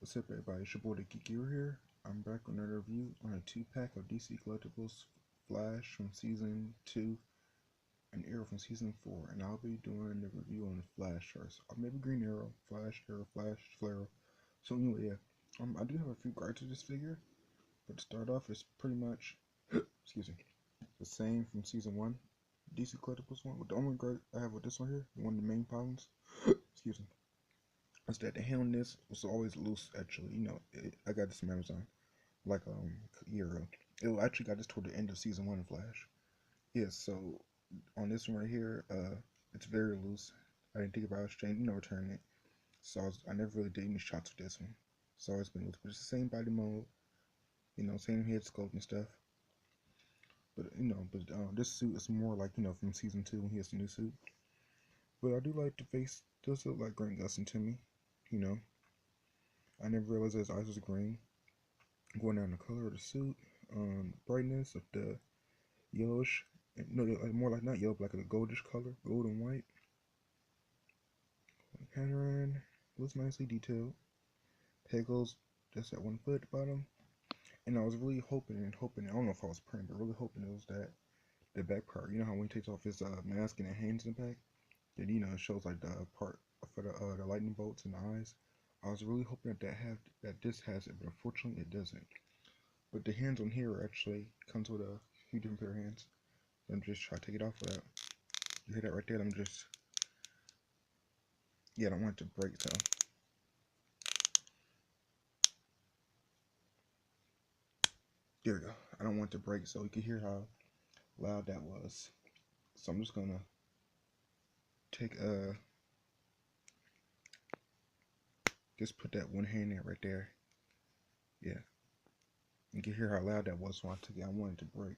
What's up, everybody? It's your boy the Geeky here. I'm back with another review on a 2-pack of DC Collectibles Flash from Season 2 and Arrow from Season 4. And I'll be doing the review on the Flash first. Or maybe Green Arrow, Flash, Arrow, Flash, Flare. So anyway, yeah. I do have a few gripes with this figure. But to start off, it's pretty much, excuse me, the same from Season 1. DC Collectibles one. With the only gripe I have with this one here, one of the main problems, excuse me, is that the hand on this was always loose. Actually, I got this from Amazon like a year ago. It actually got this toward the end of Season 1 of Flash. Yeah, so on this one right here, it's very loose. I didn't think about exchanging, returning it. So I never really did any shots with this one. So it's been loose, but it's the same body mode, same head sculpt and stuff. But this suit is more like from Season 2 when he has the new suit. But I do like the face. Does look like Grant Gustin to me. I never realized his eyes was green. Going down the color of the suit, brightness of the yellowish, no, more like not yellow, but like a goldish color, gold and white. Pattern looks nicely detailed. Pegels just at 1 foot at the bottom. And I was really hoping, I don't know if I was praying, but really hoping it was that the back part. You know how when he takes off his mask and it hangs in the back, that it shows like the part for the lightning bolts and the eyes. I was really hoping that this has it, but unfortunately it doesn't. But the hands on here actually comes with a few different pair of hands. I'm just trying to take it off without. You hear that right there? I don't want it to break, so. There we go. I don't want it to break, so you can hear how loud that was. So I'm just gonna take just put that one hand in right there. Yeah. You can hear how loud that was when I took it. I wanted it to break,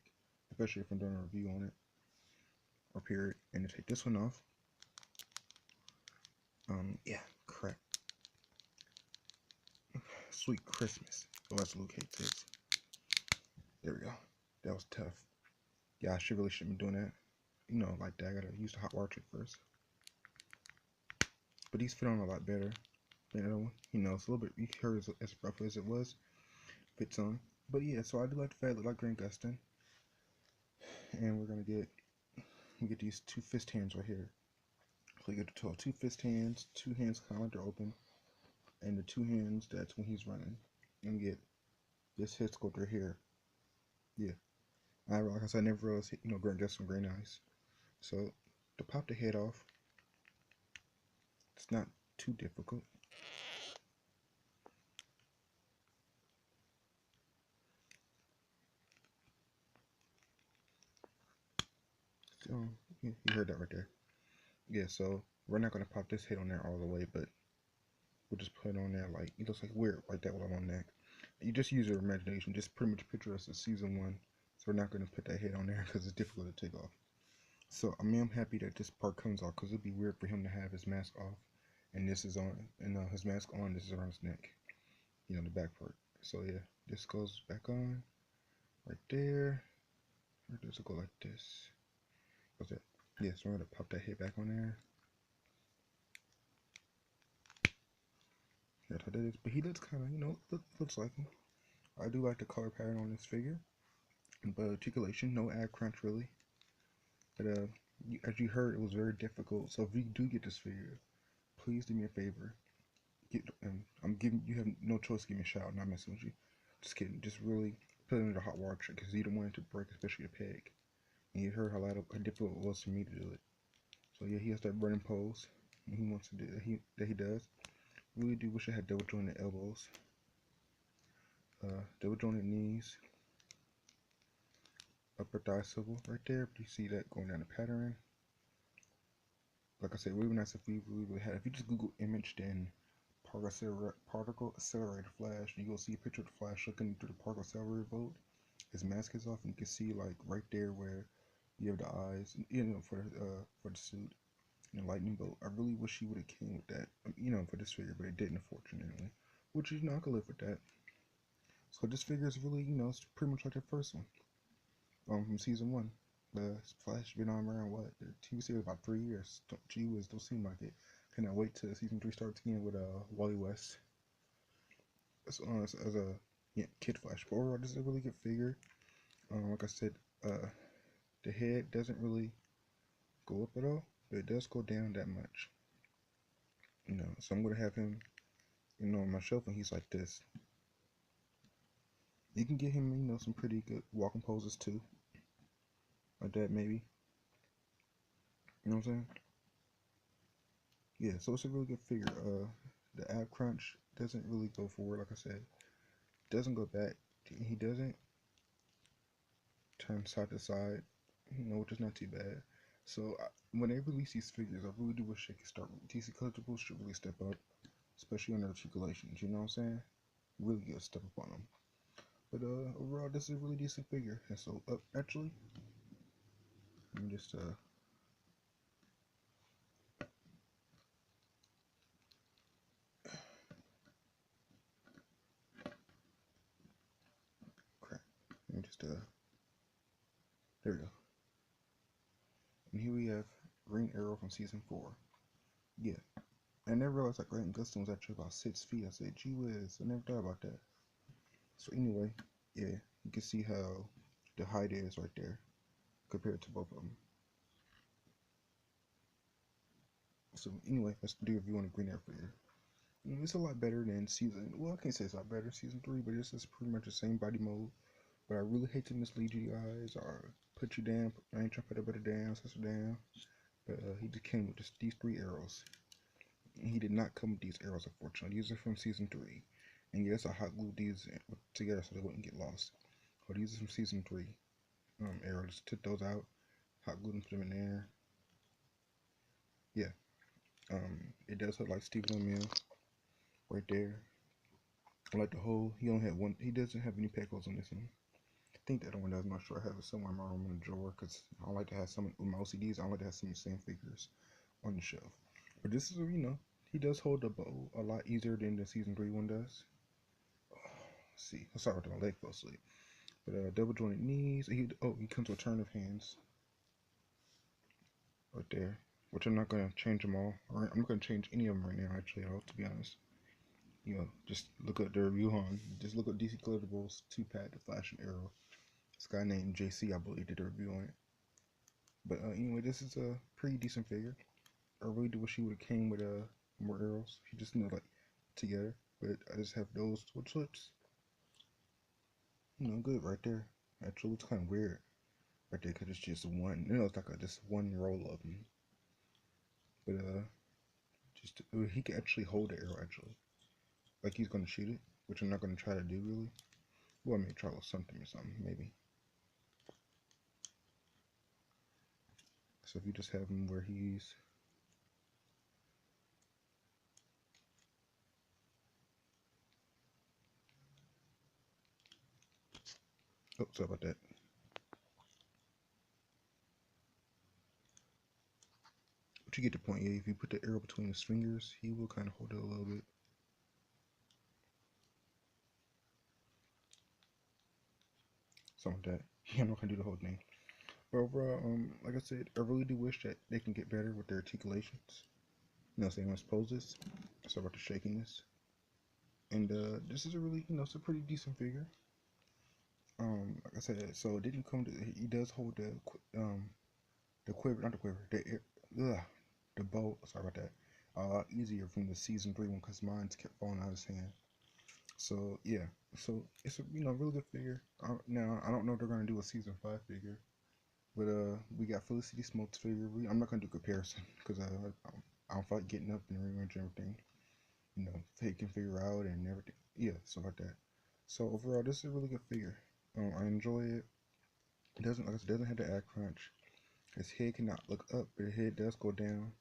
especially if I'm doing a review on it. Or period. And to take this one off. Yeah, correct. Sweet Christmas. Oh, that's Luke hates it. There we go. That was tough. Yeah, I really shouldn't be doing that. Like that. I gotta use the hot water trick first. But these fit on a lot better. It's a little bit. You heard as rough as it was. Fits on. But yeah, so I do like the fact that like Grant Gustin. And we're gonna get these 2 fist hands right here. So you get the 2 fist hands, 2 hands kind of like they're open, and the 2 hands that's when he's running. And get this head sculptor here. Yeah. Like I said, I never realized, Grant Gustin very nice. So to pop the head off, it's not too difficult. So yeah, you heard that right there. Yeah, so we're not gonna pop this head on there all the way, but we'll just put it on there like it looks like weird like that while I'm on neck. You just use your imagination. Just pretty much picture us as Season 1. So we're not gonna put that head on there because it's difficult to take off. So I'm happy that this part comes off because it'd be weird for him to have his mask off and this is on, and his mask on. This is around his neck. The back part. So yeah, this goes back on right there. Or does it go like this? What's that? Yeah, so I'm gonna pop that head back on there. That's how that is. But he looks kind of, looks like him. I do like the color pattern on this figure. But articulation, no ad crunch really. But as you heard, it was very difficult. So if you do get this figure, please do me a favor. You have no choice to give me a shout. I'm not messing with you. Just kidding. Just really put it under the hot water trick because you don't want it to break, especially the peg. And you heard how difficult it was for me to do it. So yeah, he has that running pose. And he wants to do that. He does. Really do wish I had double jointed elbows. Double jointed knees. Upper thigh swivel right there. But you see that going down the pattern. Like I said, really nice if we really had. If you just Google image then particle accelerator Flash, you will see a picture of the Flash looking through the particle accelerator bolt. His mask is off, and you can see like right there where you have the eyes, for the suit and the lightning bolt. I really wish he would have came with that, for this figure, but it didn't, unfortunately. Which I could live with that. So this figure is really, it's pretty much like the first one, from Season 1. The Flash been on around what? The TV series about 3 years. Gee whiz, don't seem like it. Cannot wait till Season 3 starts again with Wally West. as a Kid Flash. But overall, this is a really good figure. Like I said, the head doesn't really go up at all, but it does go down that much. So I'm gonna have him, on my shelf, and he's like this. You can get him, some pretty good walking poses too, like that maybe. You know what I'm saying? Yeah. So it's a really good figure. The ab crunch doesn't really go forward, like I said. Doesn't go back. He doesn't turn side to side, which is not too bad. So when they release these figures, I really do wish they could start. DC Collectibles should really step up, especially on their articulations. You know what I'm saying? Really good step up on them. But overall, this is a really decent figure. And so, actually, let me just crap. Let me just there we go. And here we have Green Arrow from season 4. Yeah. I never realized that Grant Gustin was actually about 6 feet. I said, gee whiz, I never thought about that. So anyway, yeah, you can see how the height is right there compared to both of them. So anyway, let's do a review on the Green Arrow figure. It's a lot better than well, I can't say it's a lot better season 3, but it's just pretty much the same body mode. But I really hate to mislead you guys or put you down. I ain't trying to put it down, sister down. But he just came with just these 3 arrows. He did not come with these arrows, unfortunately. These are from season 3. And yes, I hot glued these together so they wouldn't get lost. But these are from season 3 arrows. Took those out, hot glued and put them in there. Yeah. It does look like Stephen O'Meara right there. I like the whole. He only had one. He doesn't have any pecos on this one. I think the other one does. I'm not sure. I have it somewhere in my room in a drawer because I like to have some with my OCDs. I like to have some of the same figures on the shelf. But this is, he does hold the bow a lot easier than the season 3 one does. Let's see. I'm sorry, my leg fell asleep. But double jointed knees. He comes with turn of hands right there, which I'm not gonna change them all. I'm not gonna change any of them right now. Actually, to be honest. Just look at the review on. Just look at DC Collectibles 2-pack, the Flash and Arrow. This guy named JC, I believe, did a review on it. But anyway, this is a pretty decent figure. I really do wish he would have came with more arrows. He just like together. But I just have those, which looks good right there. Actually, it's kind of weird right there because it's just one. It's like just one roll of them. But he can actually hold the arrow actually, like he's gonna shoot it, which I'm not gonna try to do really. Well, I may try with something or something maybe. So if you just have him where he's sorry about that. But you get the point. Yeah, if you put the arrow between his fingers, he will kind of hold it a little bit. Something like that. Yeah, I'm not gonna do the whole thing. But overall, like I said, I really do wish that they can get better with their articulations. Saying let's pose this. Sorry about the shakiness. And this is a really, it's a pretty decent figure. Like I said, so it didn't come to. He does hold the quiver, not the quiver, the bow. Sorry about that. A lot easier from the season 3 one because mine kept falling out of his hand. So yeah, so it's a really good figure. Now I don't know if they're gonna do a season 5 figure, but we got Felicity Smoke's figure. I'm not gonna do comparison because I don't feel like getting up and rearrange everything. They can figure out and everything. Yeah, stuff like that. So overall, this is a really good figure. I enjoy it. It doesn't, like I said, doesn't have the ad crunch. His head cannot look up, but his head does go down.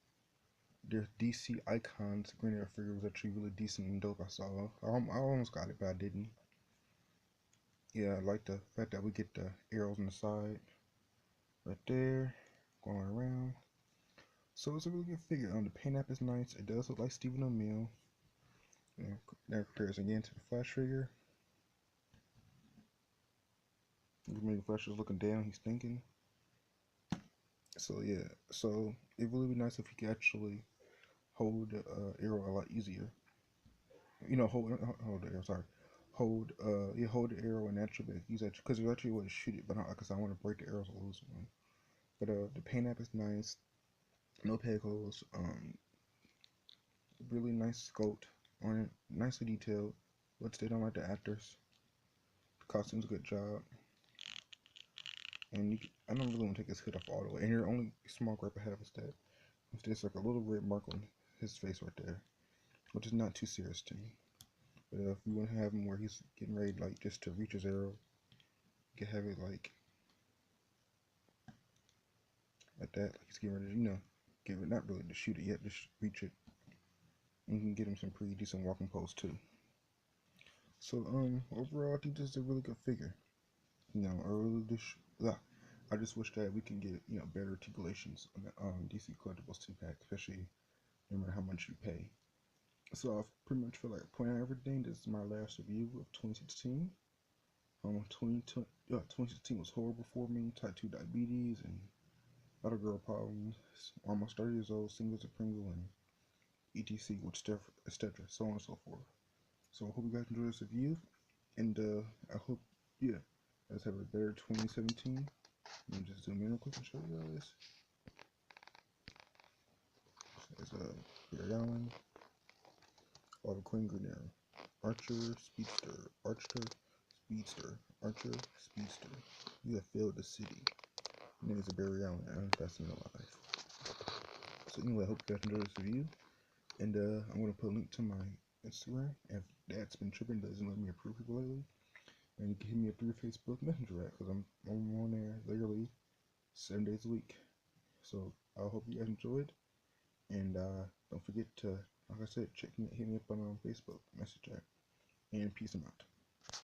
There's DC Icons. Green Arrow figure was actually really decent and dope. I saw. I almost got it, but I didn't. Yeah, I like the fact that we get the arrows on the side, right there, going around. So it's a really good figure. The paint app is nice. It does look like Stephen O'Meara. That compares again to the Flash figure. The Flash is looking down. He's thinking. So yeah, so it would really be nice if he could actually hold the arrow a lot easier. hold the arrow. Sorry, hold the arrow and naturally use that because you actually want to shoot it, but not because I want to break the arrows or lose one. But the paint app is nice. No peg holes. Really nice sculpt on it. Nicely detailed. But they don't like the actors. The costume's a good job. And I don't really want to take his hood off all the way. And your only small gripe I have is that there's like a little red mark on his face right there, which is not too serious to me. But if you want to have him where he's getting ready, like just to reach his arrow, you can have it like that, like he's getting ready to, get it, not really to shoot it yet, just reach it. And you can get him some pretty decent walking pose too. So overall, I think this is a really good figure. I just wish that we can get better articulations on the DC Collectibles 2-pack, especially no matter how much you pay. So I pretty much feel like pointing out everything. This is my last review of 2016. 2016 was horrible for me. Type 2 diabetes and other girl problems. Almost 30 years old, single as a Pringle, and etc. etc. So on and so forth. So I hope you guys enjoy this review, and I hope, yeah, let's have a better 2017. Let me just zoom in real quick and show you guys. There's a Barry Allen, Oliver Queen, Green Arrow, Archer, Speedster, Archer, Speedster, Archer, Speedster. You have failed the city. And there's a Barry Allen. I'm fasting alive. So anyway, I hope you guys enjoyed this review, and I'm gonna put a link to my Instagram. If that's been tripping, doesn't let me approve people lately, and you can hit me up through your Facebook Messenger app, because I'm on there literally 7 days a week. So I hope you guys enjoyed, and don't forget to, like I said, hit me up on Facebook Messenger app, and peace out.